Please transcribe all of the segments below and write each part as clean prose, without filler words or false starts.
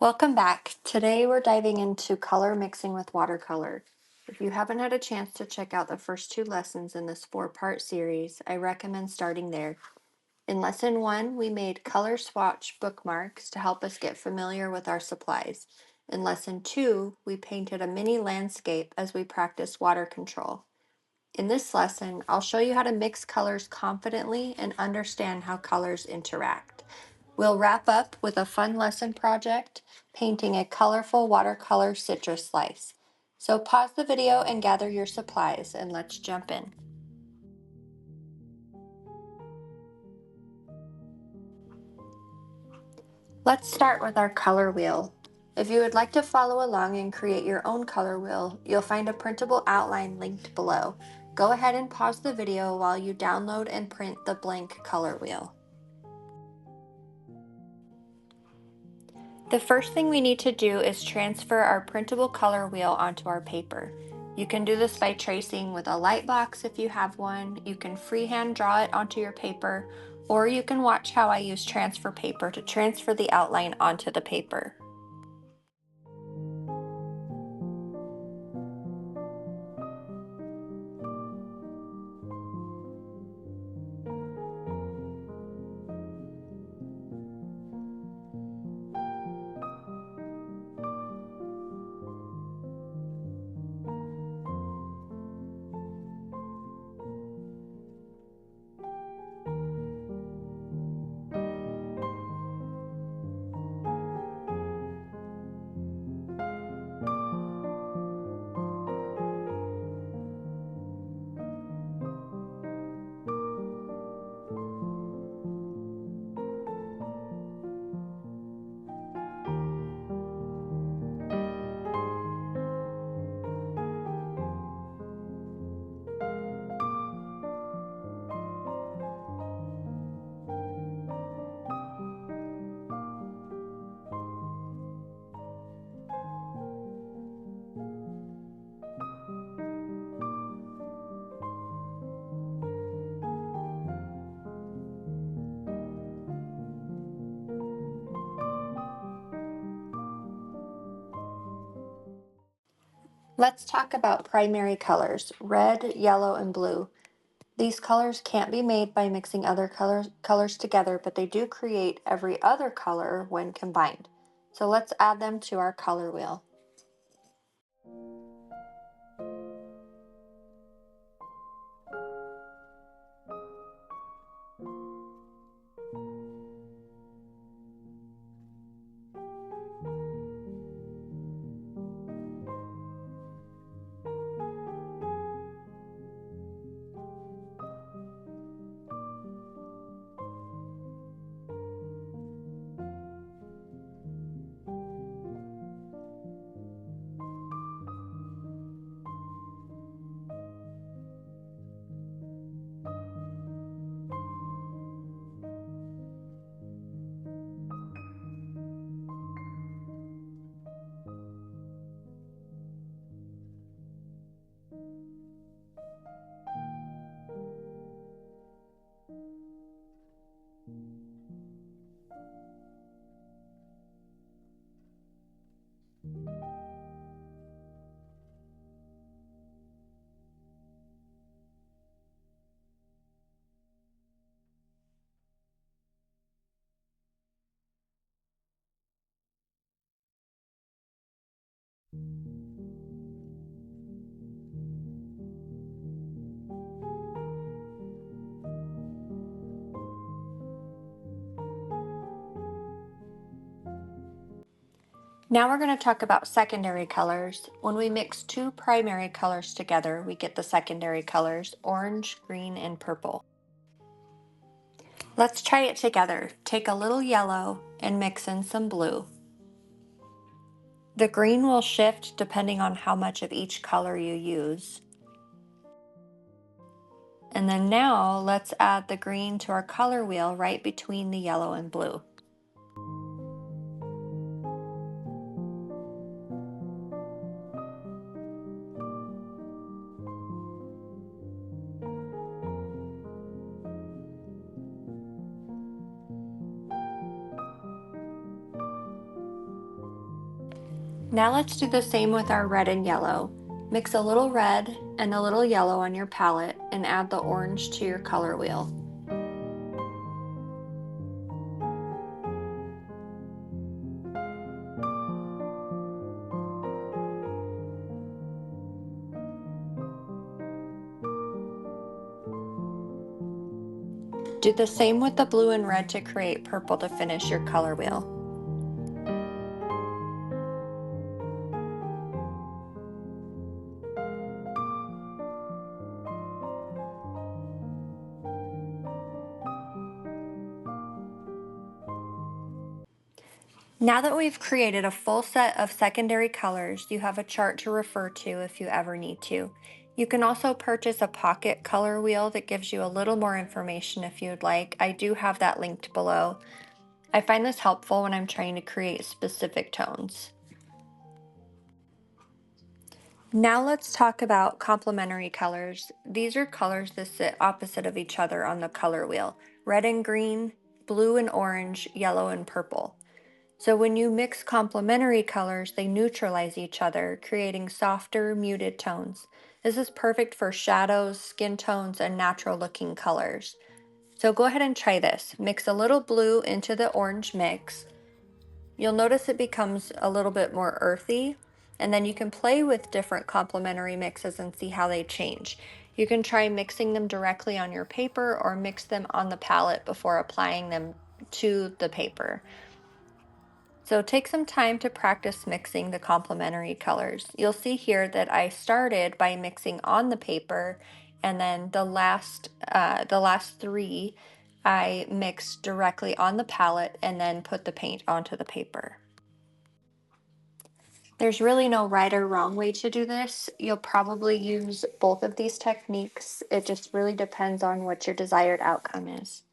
Welcome back. Today we're diving into color mixing with watercolor. If you haven't had a chance to check out the first two lessons in this four-part series, I recommend starting there. In lesson 1, we made color swatch bookmarks to help us get familiar with our supplies. In lesson 2, we painted a mini landscape as we practice water control. In this lesson, I'll show you how to mix colors confidently and understand how colors interact. We'll wrap up with a fun lesson project, painting a colorful watercolor citrus slice. So pause the video and gather your supplies, and let's jump in. Let's start with our color wheel. If you would like to follow along and create your own color wheel, you'll find a printable outline linked below. Go ahead and pause the video while you download and print the blank color wheel. The first thing we need to do is transfer our printable color wheel onto our paper. You can do this by tracing with a light box if you have one, you can freehand draw it onto your paper, or you can watch how I use transfer paper to transfer the outline onto the paper. Let's talk about primary colors, red, yellow, and blue. These colors can't be made by mixing other colors together, but they do create every other color when combined. So let's add them to our color wheel. Now we're going to talk about secondary colors. When we mix two primary colors together, we get the secondary colors, orange, green, and purple. Let's try it together. Take a little yellow and mix in some blue. The green will shift depending on how much of each color you use. And then now let's add the green to our color wheel right between the yellow and blue. Now let's do the same with our red and yellow. Mix a little red and a little yellow on your palette and add the orange to your color wheel. Do the same with the blue and red to create purple to finish your color wheel. Now that we've created a full set of secondary colors, you have a chart to refer to if you ever need to. You can also purchase a pocket color wheel that gives you a little more information if you'd like. I do have that linked below. I find this helpful when I'm trying to create specific tones. Now let's talk about complementary colors. These are colors that sit opposite of each other on the color wheel: red and green, blue and orange, yellow and purple. So when you mix complementary colors, they neutralize each other, creating softer, muted tones. This is perfect for shadows, skin tones, and natural looking colors. So go ahead and try this. Mix a little blue into the orange mix. You'll notice it becomes a little bit more earthy, and then you can play with different complementary mixes and see how they change. You can try mixing them directly on your paper or mix them on the palette before applying them to the paper. So take some time to practice mixing the complementary colors. You'll see here that I started by mixing on the paper, and then the last three I mixed directly on the palette and then put the paint onto the paper. There's really no right or wrong way to do this. You'll probably use both of these techniques. It just really depends on what your desired outcome is.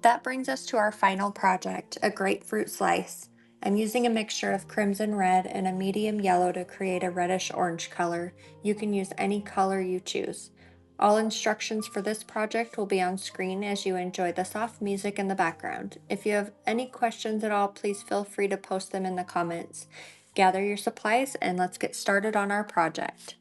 That brings us to our final project, a grapefruit slice. I'm using a mixture of crimson red and a medium yellow to create a reddish orange color. You can use any color you choose. All instructions for this project will be on screen as you enjoy the soft music in the background. If you have any questions at all, please feel free to post them in the comments. Gather your supplies and let's get started on our project.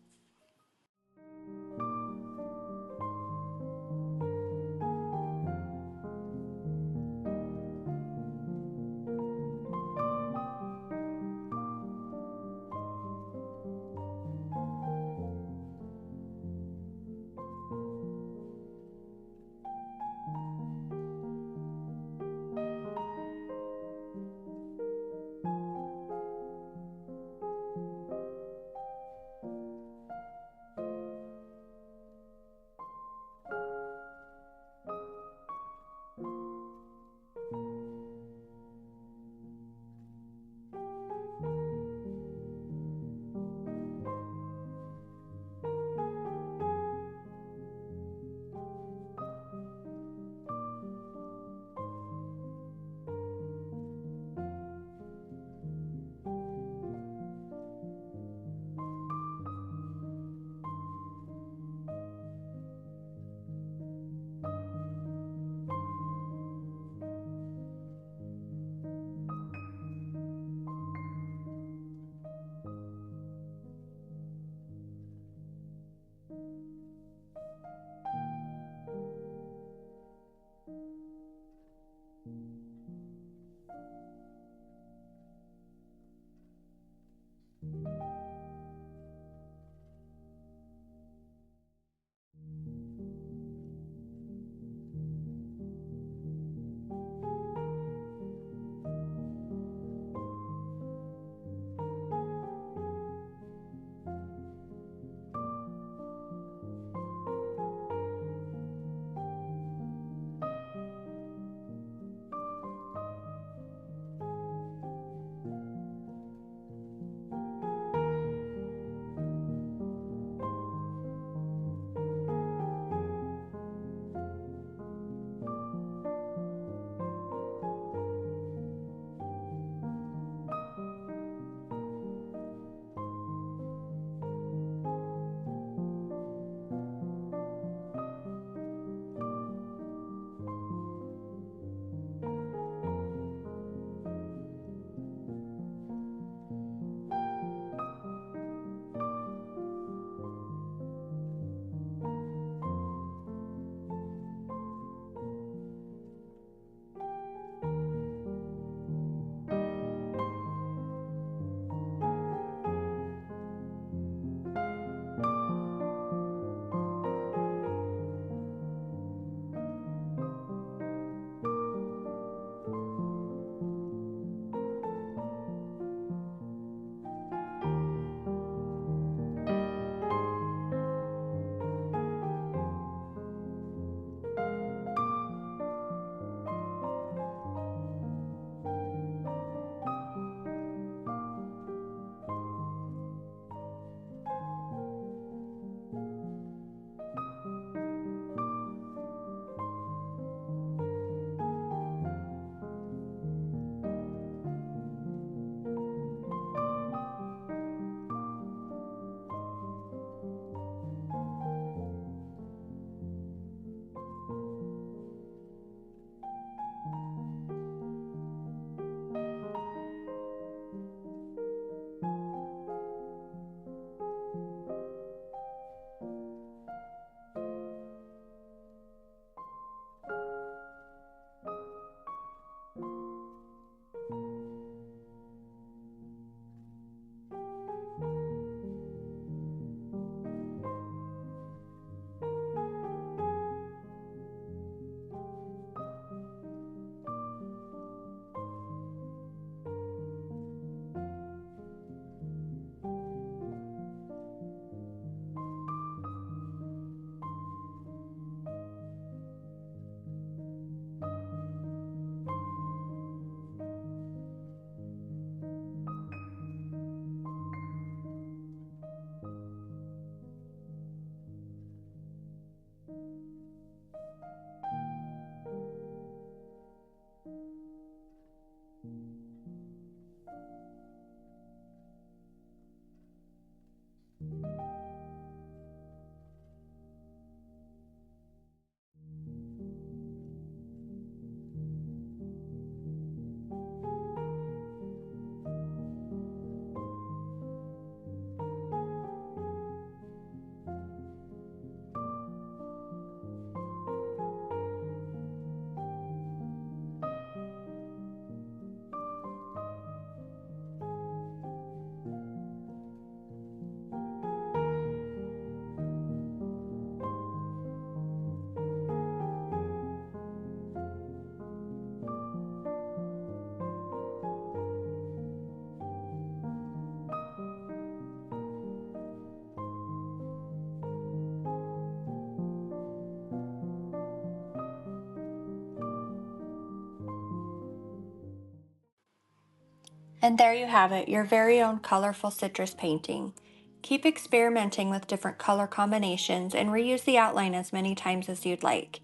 And there you have it, your very own colorful citrus painting. Keep experimenting with different color combinations and reuse the outline as many times as you'd like.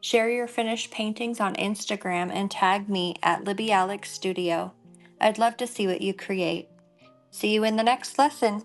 Share your finished paintings on Instagram and tag me at Libby Alex Studio. I'd love to see what you create. See you in the next lesson.